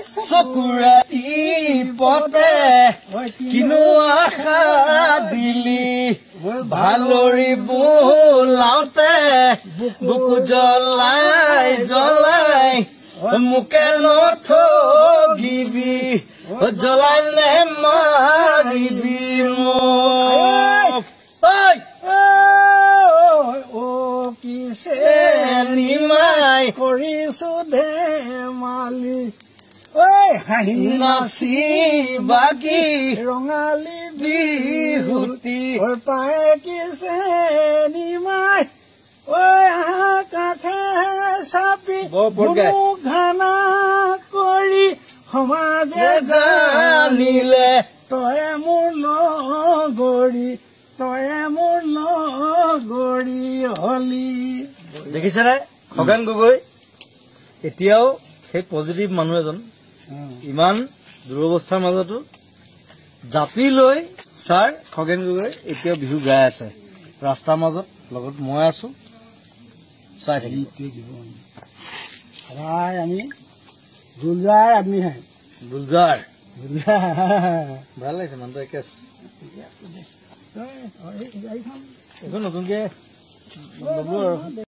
চকুৰাতি পতে কিনো আশা দিলি ভালৰি বোলাওতে বুকু জ্বলাই জ্বলাই মোকে নথগিবি জ্বলাইলে মাৰিবি মোক কিছে নিমাই কৰিছো ধেমালি হাঁহি নাচি বাগি ৰঙালী বিহুতি পায় কিছে নিমাই কাষে চাপি ঘানা কৰি সমাজে জানিলে তয়ে মোৰ নগৰী হলি। দেখিছেনে খগেন গগৈ এতিয়াও সেই পজিটিভ মানুহ এজন ইমান দুৰৱস্থাৰ মাজতো জাপি লৈ ছাৰ খগেন গগৈ এতিয়াও বিহু গাই আছে ৰাস্তাৰ মাজত লগত মই আছো চাই থাকিব আমি গুলজাৰ আদমি হে গুলজাৰ ভাল লাগিছে মানুহটো একে একো নতুনকে ল'ব আৰু